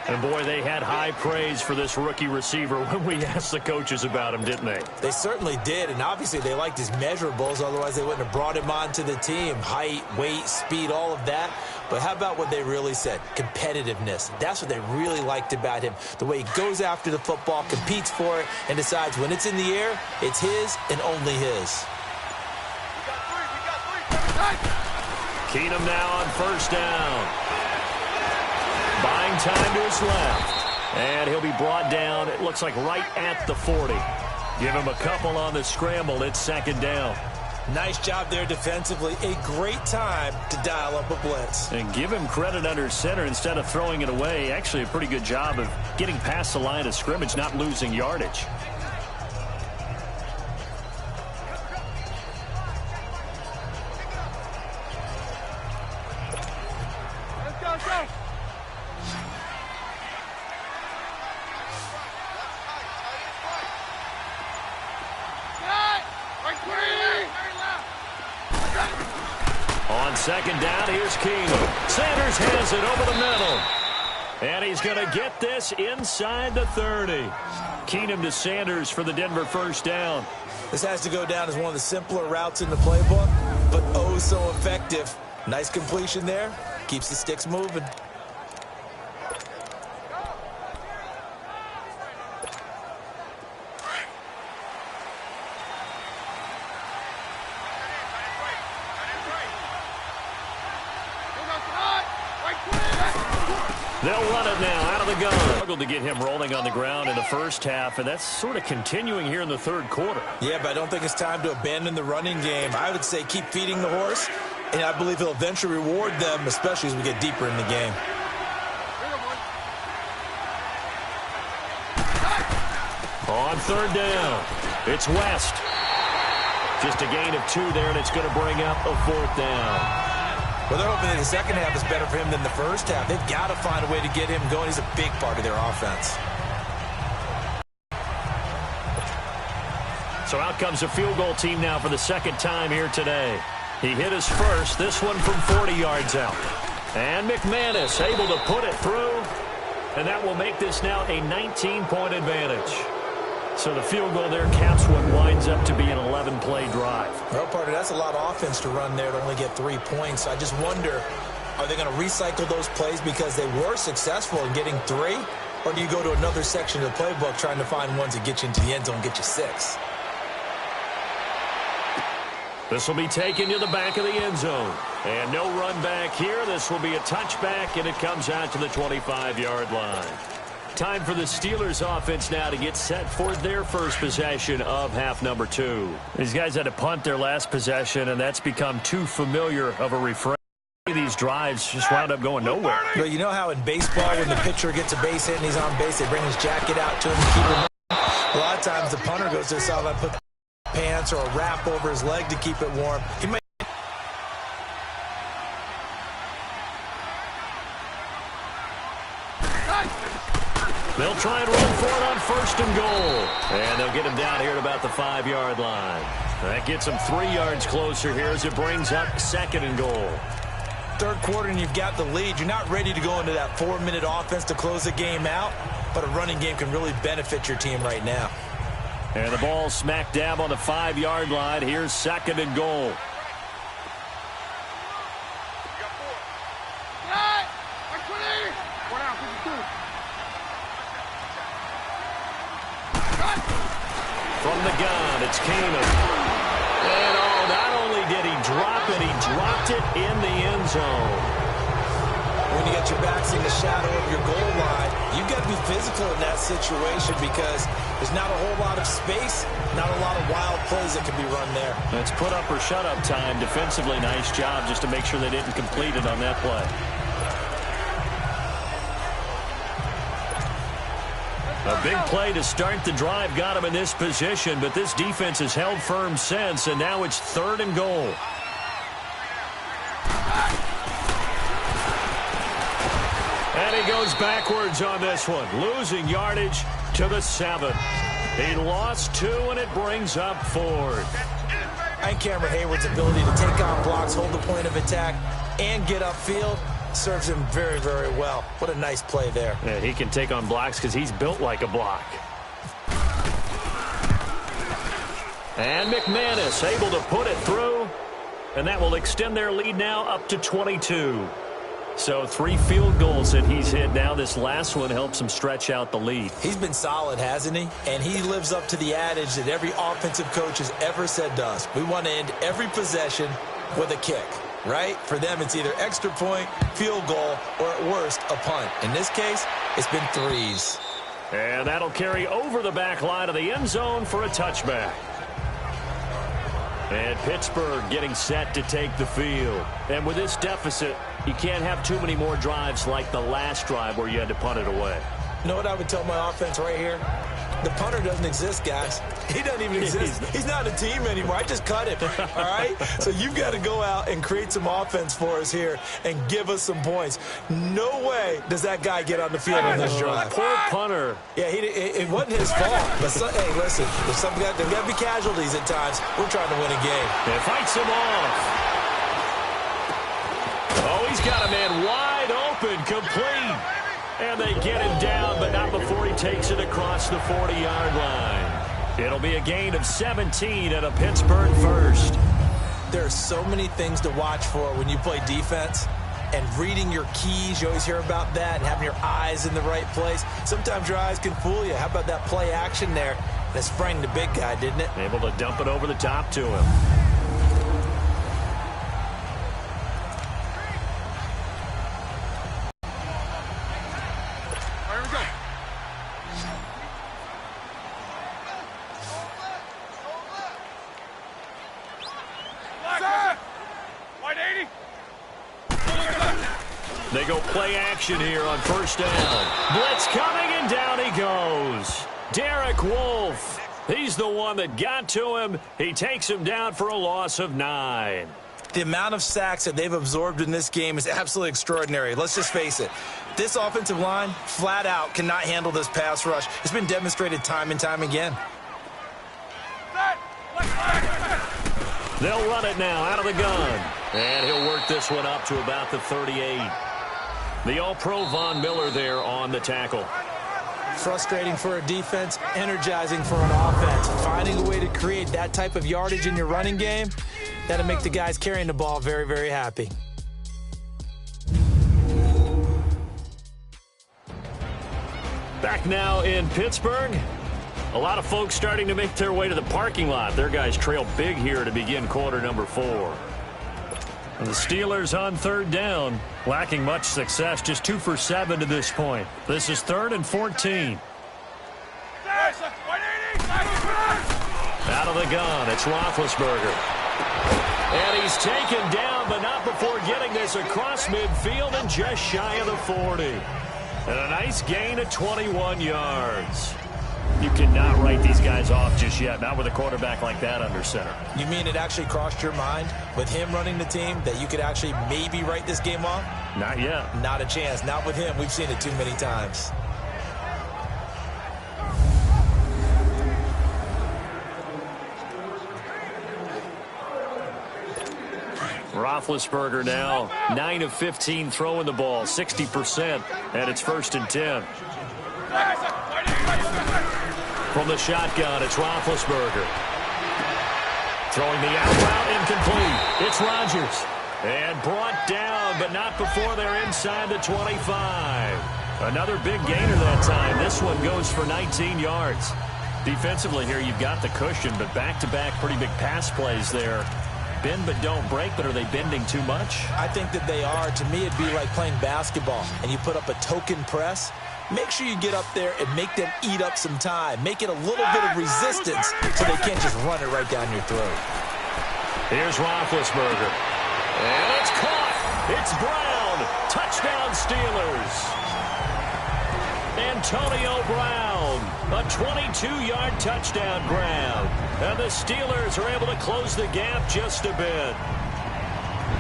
And, boy, they had high praise for this rookie receiver when we asked the coaches about him, didn't they? They certainly did, and obviously they liked his measurables. Otherwise, they wouldn't have brought him onto the team. Height, weight, speed, all of that. But how about what they really said? Competitiveness. That's what they really liked about him. The way he goes after the football, competes for it, and decides when it's in the air, it's his and only his. Keenum now on 1st down. Buying time to his left. And he'll be brought down, it looks like right at the 40. Give him a couple on the scramble. It's 2nd down. Nice job there defensively. A great time to dial up a blitz. And give him credit under center instead of throwing it away. Actually a pretty good job of getting past the line of scrimmage, not losing yardage. On 2nd down, here's Keenum. Sanders has it over the middle. And he's going to get this inside the 30. Keenum to Sanders for the Denver 1st down. This has to go down as one of the simpler routes in the playbook, but oh so effective. Nice completion there. Keeps the sticks moving. They'll run it now out of the gun. Struggled to get him rolling on the ground in the 1st half, and that's sort of continuing here in the 3rd quarter. Yeah, but I don't think it's time to abandon the running game. I would say keep feeding the horse, and I believe he'll eventually reward them, especially as we get deeper in the game. On 3rd down, it's West. Just a gain of 2 there, and it's going to bring up a 4th down. Well, they're hoping that the 2nd half is better for him than the 1st half. They've got to find a way to get him going. He's a big part of their offense. So out comes a field goal team now for the 2nd time here today. He hit his first, this one from 40 yards out. And McManus able to put it through. And that will make this now a 19-point advantage. So the field goal there caps what winds up to be an 11-play drive. Well, partner, that's a lot of offense to run there to only get 3 points. I just wonder, are they going to recycle those plays because they were successful in getting 3? Or do you go to another section of the playbook trying to find ones that get you into the end zone and get you 6? This will be taken to the back of the end zone. And no run back here. This will be a touchback, and it comes out to the 25-yard line. Time for the Steelers offense now to get set for their first possession of half number 2. These guys had to punt their last possession, and that's become too familiar of a refrain. These drives just wound up going nowhere. Well, you know how in baseball when the pitcher gets a base hit and he's on base, they bring his jacket out to him to keep him. A lot of times the punter goes to the sideline, put pants or a wrap over his leg to keep it warm. He might. They'll try and run for it on 1st and goal. And they'll get him down here at about the 5-yard line. That gets him 3 yards closer here as it brings up 2nd and goal. 3rd quarter and you've got the lead. You're not ready to go into that 4-minute offense to close the game out, but a running game can really benefit your team right now. And the ball smack dab on the 5-yard line. Here's 2nd and goal. From the gun, it's Kamen. And not only did he drop it, he dropped it in the end zone. When you got your backs in the shadow of your goal line, you've got to be physical in that situation because there's not a whole lot of space, not a lot of wild plays that can be run there. That's put up or shut up time. Defensively, nice job just to make sure they didn't complete it on that play. A big play to start the drive got him in this position, but this defense has held firm since, and now it's 3rd and goal. And he goes backwards on this one, losing yardage to the 7. He lost 2, and it brings up 4th. And Cameron Hayward's ability to take on blocks, hold the point of attack, and get upfield serves him very, very well. What a nice play there. Yeah, he can take on blocks because he's built like a block. And McManus able to put it through, and that will extend their lead now up to 22. So 3 field goals that he's hit now. This last one helps him stretch out the lead. He's been solid, hasn't he? And he lives up to the adage that every offensive coach has ever said to us. We want to end every possession with a kick. Right? For them, it's either extra point, field goal, or at worst, a punt. In this case, it's been 3s. And that'll carry over the back line of the end zone for a touchback. And Pittsburgh getting set to take the field. And with this deficit, you can't have too many more drives like the last drive where you had to punt it away. You know what I would tell my offense right here? The punter doesn't exist, guys. He doesn't even exist. He's not a team anymore. I just cut him, all right? So you've got to go out and create some offense for us here and give us some points. No way does that guy get on the field on this drive. Poor punter. Yeah, it wasn't his fault. But hey, listen, there's got to be casualties at times. We're trying to win a game. It fights him off. Oh, he's got a man wide open, complete. And they get him down, but not before he takes it across the 40-yard line. It'll be a gain of 17 and a Pittsburgh first. There are so many things to watch for when you play defense. And reading your keys, you always hear about that, and having your eyes in the right place. Sometimes your eyes can fool you. How about that play action there? That sprang the big guy, didn't it? Able to dump it over the top to him. They go play action here on 1st down. Blitz coming, and down he goes. Derek Wolfe. He's the one that got to him. He takes him down for a loss of 9. The amount of sacks that they've absorbed in this game is absolutely extraordinary. Let's just face it. This offensive line, flat out, cannot handle this pass rush. It's been demonstrated time and time again. They'll run it now out of the gun. And he'll work this one up to about the 38. The All-Pro Von Miller there on the tackle. Frustrating for a defense, energizing for an offense. Finding a way to create that type of yardage in your running game, that'll make the guys carrying the ball very, very happy. Back now in Pittsburgh. A lot of folks starting to make their way to the parking lot. Their guys trail big here to begin quarter number 4. And the Steelers on 3rd down, lacking much success, just 2 for 7 to this point. This is 3rd and 14. Out of the gun, it's Roethlisberger. And he's taken down, but not before getting this across midfield and just shy of the 40. And a nice gain of 21 yards. You cannot write these guys off just yet, not with a quarterback like that under center. You mean it actually crossed your mind with him running the team that you could actually maybe write this game off? Not yet. Not a chance. Not with him. We've seen it too many times. Roethlisberger now 9 of 15 throwing the ball, 60%, and it's 1st and 10. From the shotgun, it's Roethlisberger. Throwing the out route, incomplete. It's Rodgers. And brought down, but not before they're inside the 25. Another big gainer that time. This one goes for 19 yards. Defensively here, you've got the cushion, but back-to-back pretty big pass plays there. Bend but don't break, but are they bending too much? I think that they are. To me, it'd be like playing basketball, and you put up a token press. Make sure you get up there and make them eat up some time. Make it a little bit of resistance so they can't just run it right down your throat. Here's Roethlisberger. And it's caught. It's Brown. Touchdown Steelers. Antonio Brown. A 22-yard touchdown grab. And the Steelers are able to close the gap just a bit.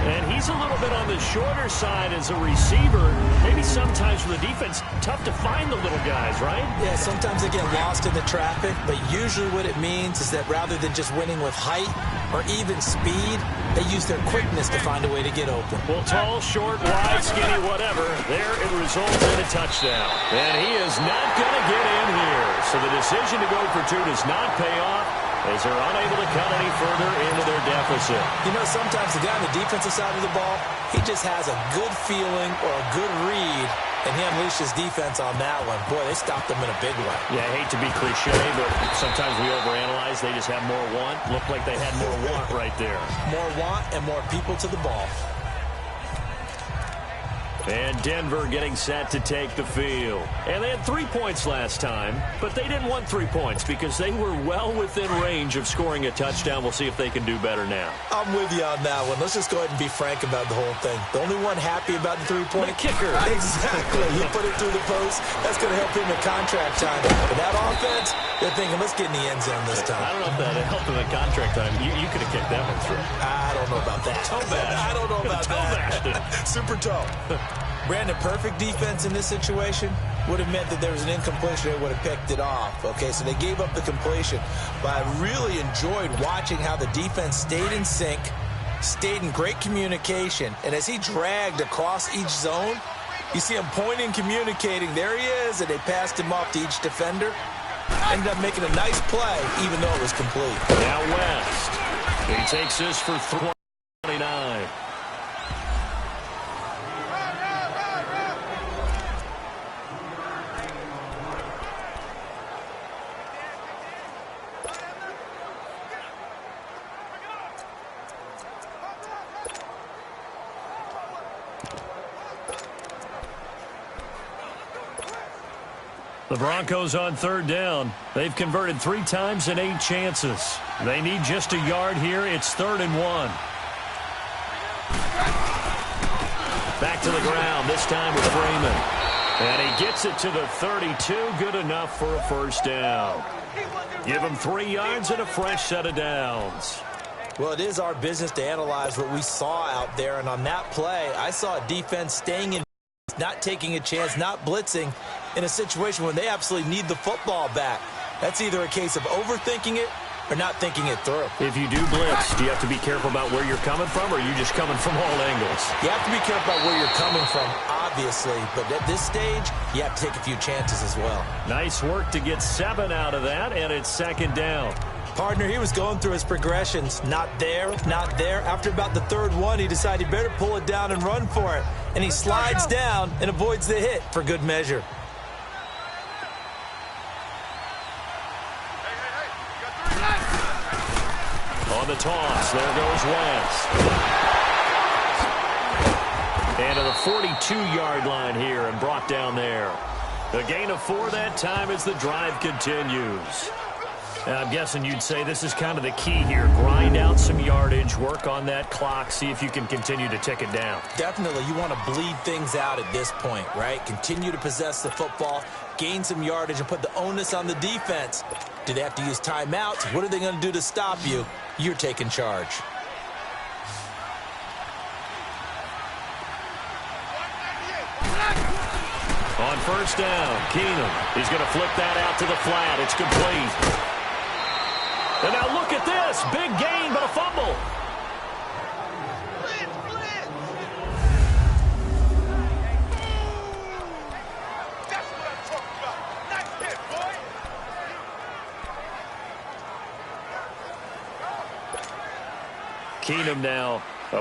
And he's a little bit on the shorter side as a receiver. Maybe sometimes for the defense, tough to find the little guys, right? Yeah, sometimes they get lost in the traffic, but usually what it means is that rather than just winning with height or even speed, they use their quickness to find a way to get open. Well, tall, short, wide, skinny, whatever, there it results in a touchdown. And he is not going to get in here. So the decision to go for 2 does not pay off, as they're unable to cut any further into their deficit. You know, sometimes the guy on the defensive side of the ball, he just has a good feeling or a good read, and he unleashed his defense on that one. Boy, they stopped him in a big way. Yeah, I hate to be cliche, but sometimes we overanalyze. They just have more want. Looked like they had more want right there. More want and more people to the ball. And Denver getting set to take the field. And they had 3 points last time, but they didn't want 3 points because they were well within range of scoring a touchdown. We'll see if they can do better now. I'm with you on that one. Let's just go ahead and be frank about the whole thing. The only one happy about the 3-point kicker. Exactly. He put it through the post. That's going to help him in contract time. But that offense, they're thinking, let's get in the end zone this time. I don't know if that helped him in contract time. You could have kicked that one through. I don't know about that. Toe bash. I don't know about that. Super toe. Brandon, perfect defense in this situation would have meant that there was an incompletion. They would have picked it off. Okay, so they gave up the completion. But I really enjoyed watching how the defense stayed in sync, stayed in great communication. And as he dragged across each zone, you see him pointing, communicating. There he is, and they passed him off to each defender. Ended up making a nice play, even though it was complete. Now West. He takes this for 29. The Broncos on 3rd down. They've converted 3 times in 8 chances. They need just a yard here. It's 3rd and 1. Back to the ground, this time with Freeman. And he gets it to the 32. Good enough for a 1st down. Give him 3 yards and a fresh set of downs. Well, it is our business to analyze what we saw out there. And on that play, I saw a defense staying in, not taking a chance, not blitzing in a situation when they absolutely need the football back. That's either a case of overthinking it or not thinking it through. If you do blitz, do you have to be careful about where you're coming from, or are you just coming from all angles? You have to be careful about where you're coming from, obviously. But at this stage, you have to take a few chances as well. Nice work to get 7 out of that, and it's 2nd down. Partner, he was going through his progressions. Not there, not there. After about the 3rd one, he decided he better pull it down and run for it. And he slides down and avoids the hit for good measure. On the toss, there goes West. And to the 42-yard line here and brought down there. A gain of 4 that time as the drive continues. I'm guessing you'd say this is kind of the key here. Grind out some yardage, work on that clock, see if you can continue to tick it down. Definitely. You want to bleed things out at this point, right? Continue to possess the football, gain some yardage, and put the onus on the defense. Do they have to use timeouts? What are they going to do to stop you? You're taking charge. On first down, Keenum. He's going to flip that out to the flat. It's complete. And now look at this. Big gain, but a fumble. That's what I'm talking about. Nice hit, boy. Keenum now